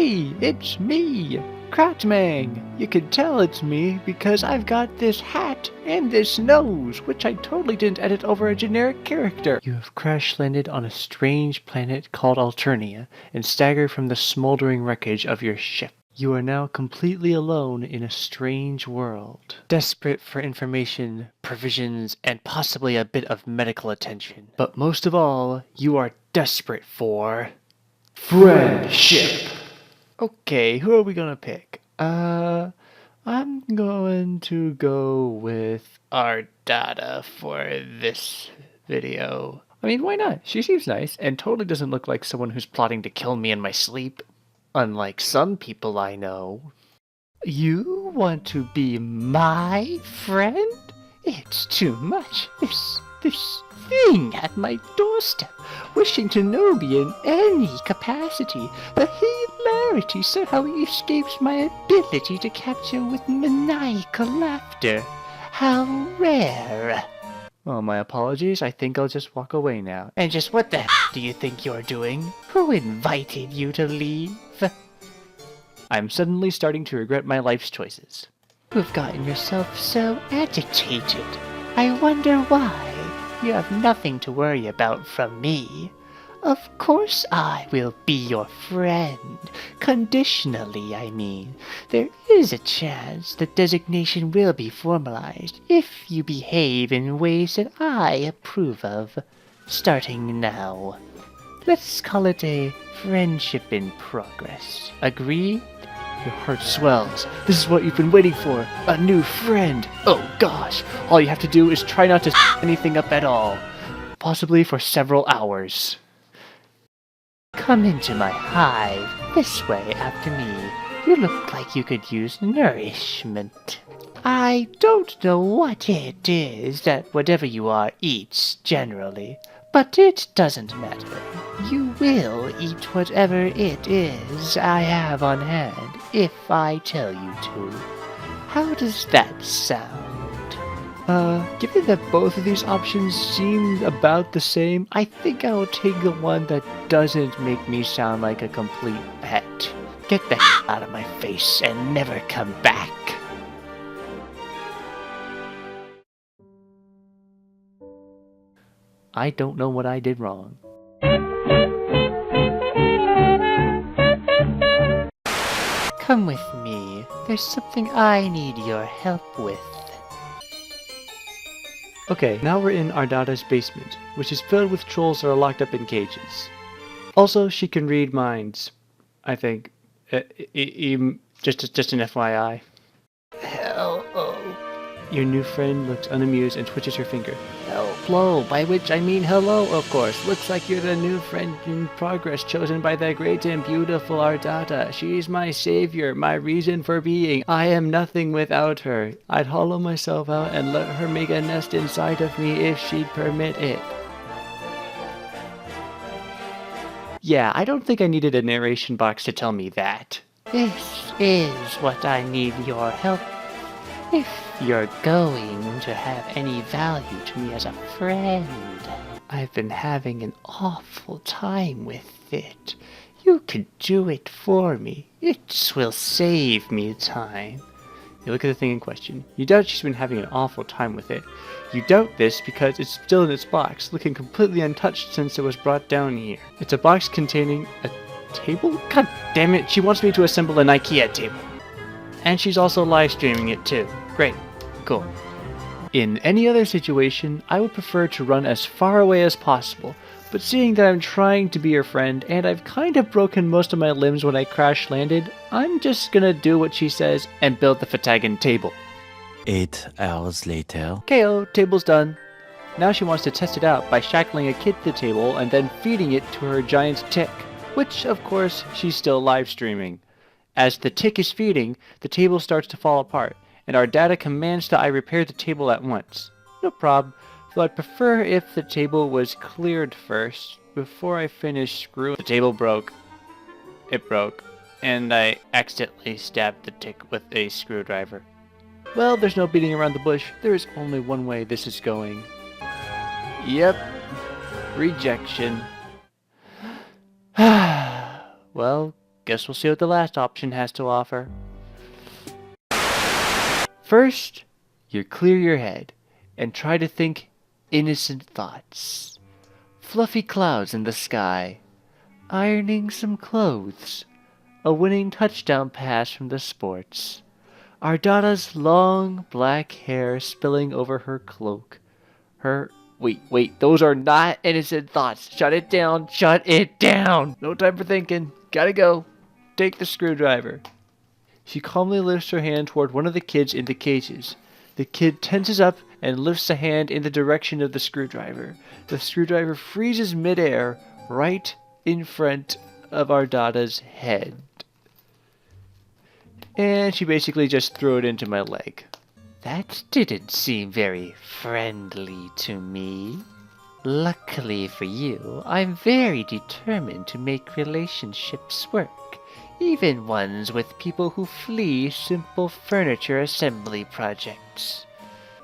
Hey, it's me, Kratmang. You can tell it's me because I've got this hat and this nose, which I totally didn't edit over a generic character. You have crash-landed on a strange planet called Alternia and staggered from the smoldering wreckage of your ship. You are now completely alone in a strange world, desperate for information, provisions, and possibly a bit of medical attention. But most of all, you are desperate for friendship. Okay, who are we gonna pick? I'm going to go with Ardata for this video. I mean, why not? She seems nice and totally doesn't look like someone who's plotting to kill me in my sleep. Unlike some people I know. You want to be my friend? It's too much. This thing at my doorstep, wishing to know me in any capacity. The hilarity somehow escapes my ability to capture with maniacal laughter. How rare. Oh, my apologies. I think I'll just walk away now. And just what the do you think you're doing? Who invited you to leave? I'm suddenly starting to regret my life's choices. You've gotten yourself so agitated. I wonder why. You have nothing to worry about from me. Of course I will be your friend. Conditionally, I mean. There is a chance the designation will be formalized if you behave in ways that I approve of. Starting now. Let's call it a friendship in progress. Agree? Your heart swells. This is what you've been waiting for. A new friend. Oh gosh. All you have to do is try not to anything up at all. Possibly for several hours. Come into my hive. This way after me. You look like you could use nourishment. I don't know what it is that whatever you are eats generally. But it doesn't matter. You will eat whatever it is I have on hand, if I tell you to. How does that sound? Given that both of these options seem about the same, I think I will take the one that doesn't make me sound like a complete pet. Get the out of my face and never come back. I don't know what I did wrong. Come with me. There's something I need your help with. Okay, now we're in Ardata's basement, which is filled with trolls that are locked up in cages. Also, she can read minds, I think. Just an FYI. Hello. Your new friend looks unamused and twitches her finger. Hello, by which I mean hello, of course. Looks like you're the new friend in progress chosen by the great and beautiful Ardata. She's my savior, my reason for being. I am nothing without her. I'd hollow myself out and let her make a nest inside of me if she'd permit it. Yeah, I don't think I needed a narration box to tell me that. This is what I need your help with. If you're going to have any value to me as a friend. I've been having an awful time with it. You could do it for me. It will save me time. You look at the thing in question. You doubt she's been having an awful time with it. You doubt this because it's still in its box, looking completely untouched since it was brought down here. It's a box containing a table? God damn it, she wants me to assemble an IKEA table. And she's also live streaming it too. Great. Cool. In any other situation, I would prefer to run as far away as possible, but seeing that I'm trying to be your friend, and I've kind of broken most of my limbs when I crash landed, I'm just gonna do what she says and build the Fatagan table. 8 hours later. KO, table's done. Now she wants to test it out by shackling a kid to the table and then feeding it to her giant tick, which, of course, she's still live streaming. As the tick is feeding, the table starts to fall apart, and Ardata commands that I repair the table at once. No prob, though I'd prefer if the table was cleared first, before I finish screwing. The table broke. It broke, and I accidentally stabbed the tick with a screwdriver. Well, there's no beating around the bush. There is only one way this is going. Yep. Rejection. Well, Guess we'll see what the last option has to offer. First, you clear your head and try to think innocent thoughts. Fluffy clouds in the sky, ironing some clothes, a winning touchdown pass from the sports, Ardata's long black hair spilling over her cloak, Wait, those are not innocent thoughts. Shut it down, shut it down! No time for thinking, gotta go. Take the screwdriver. She calmly lifts her hand toward one of the kids in the cages. The kid tenses up and lifts a hand in the direction of the screwdriver. The screwdriver freezes midair right in front of Ardata's head. And she basically just threw it into my leg. That didn't seem very friendly to me. Luckily for you, I'm very determined to make relationships work. Even ones with people who flee simple furniture assembly projects.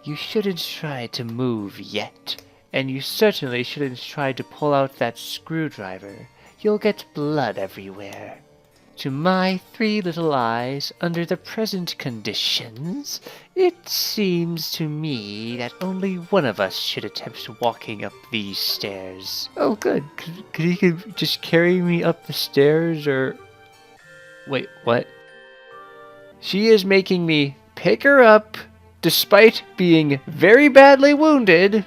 You shouldn't try to move yet, and you certainly shouldn't try to pull out that screwdriver. You'll get blood everywhere. To my 3 little eyes, under the present conditions, it seems to me that only one of us should attempt walking up these stairs. Oh good, could he just carry me up the stairs, or... Wait, what? She is making me pick her up, despite being very badly wounded,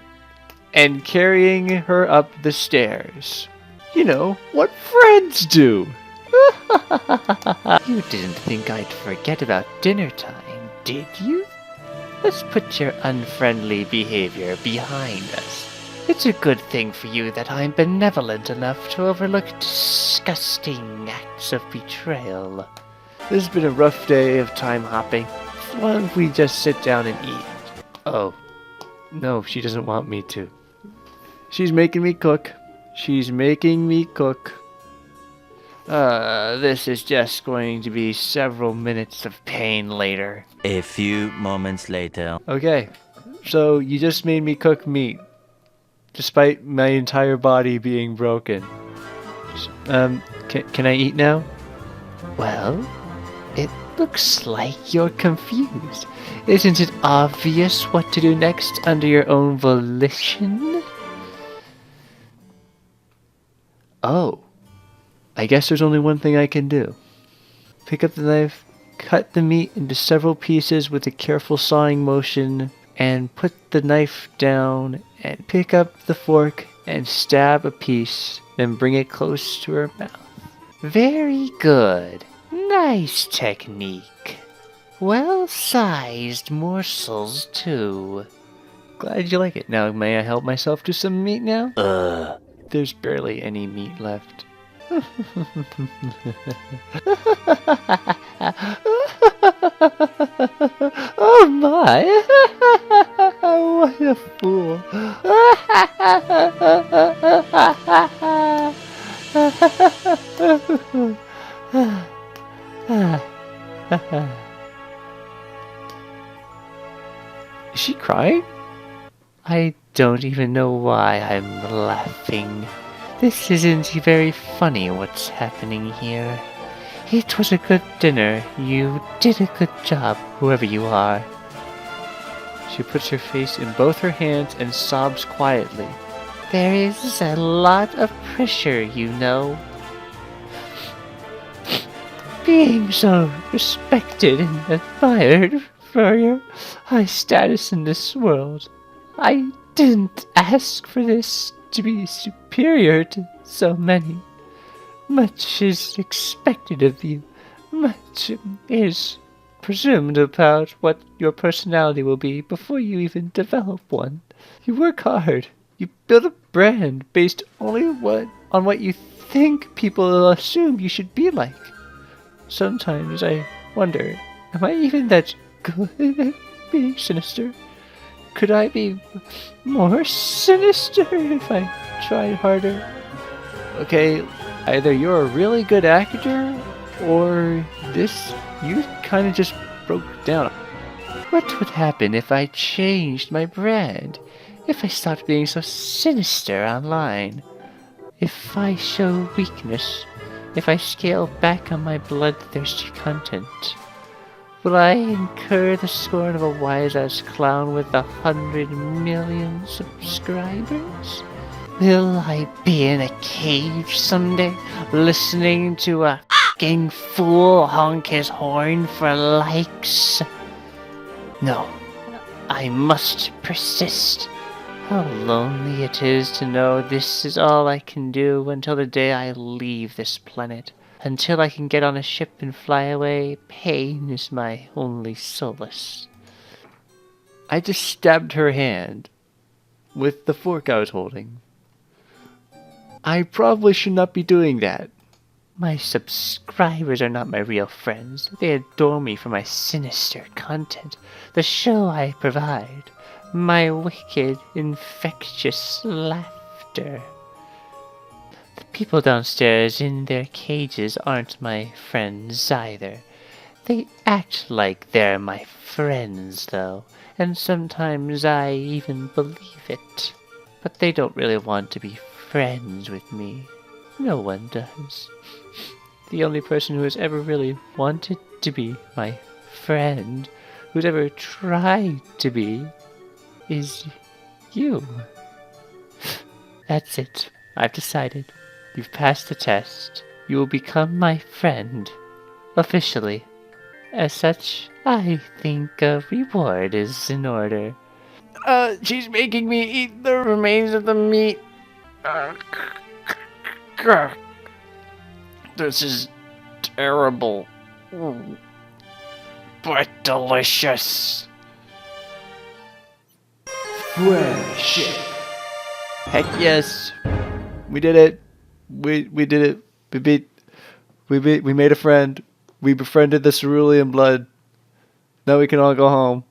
and carrying her up the stairs. You know, what friends do. You didn't think I'd forget about dinner time, did you? Let's put your unfriendly behavior behind us. It's a good thing for you that I'm benevolent enough to overlook disgusting acts of betrayal. This has been a rough day of time hopping. Why don't we just sit down and eat? Oh. No, she doesn't want me to. She's making me cook. This is just going to be several minutes of pain later. A few moments later. Okay, so you just made me cook meat, despite my entire body being broken. Can I eat now? Well, it looks like you're confused. Isn't it obvious what to do next under your own volition? Oh, I guess there's only one thing I can do. Pick up the knife, cut the meat into several pieces with a careful sawing motion, and put the knife down and pick up the fork and stab a piece, then bring it close to her mouth. Very good. Nice technique. Well-sized morsels, too. Glad you like it. Now, may I help myself to some meat now? There's barely any meat left. Oh my! What a fool! Is she crying? I don't even know why I'm laughing. This isn't very funny what's happening here. It was a good dinner. You did a good job, whoever you are. She puts her face in both her hands and sobs quietly. There is a lot of pressure, you know. Being so respected and admired for your high status in this world. I didn't ask for this to be superior to so many. Much is expected of you. Much is presumed about what your personality will be before you even develop one. You work hard. You build a brand based only on what you think people will assume you should be like. Sometimes I wonder, am I even that good at being sinister? Could I be more sinister if I tried harder? Okay, either you're a really good actor, or you kind of just broke down. What would happen if I changed my brand? If I stopped being so sinister online? If I show weakness, If I scale back on my bloodthirsty content, will I incur the scorn of a wise-ass clown with 100 million subscribers? Will I be in a cage someday, listening to a f***ing fool honk his horn for likes? No, I must persist. How lonely it is to know this is all I can do until the day I leave this planet. Until I can get on a ship and fly away, pain is my only solace. I just stabbed her hand with the fork I was holding. I probably should not be doing that. My subscribers are not my real friends. They adore me for my sinister content, the show I provide, my wicked, infectious laughter. The people downstairs in their cages aren't my friends either. They act like they're my friends, though, and sometimes I even believe it. But they don't really want to be friends with me. No one does. The only person who has ever really wanted to be my friend, who's ever tried to be, is you. That's it. I've decided. You've passed the test. You will become my friend. Officially. As such, I think a reward is in order. She's making me eat the remains of the meat. This is terrible. But delicious. Friendship. Heck yes. We did it. We did it. We made a friend. We befriended the cerulean blood. Now we can all go home.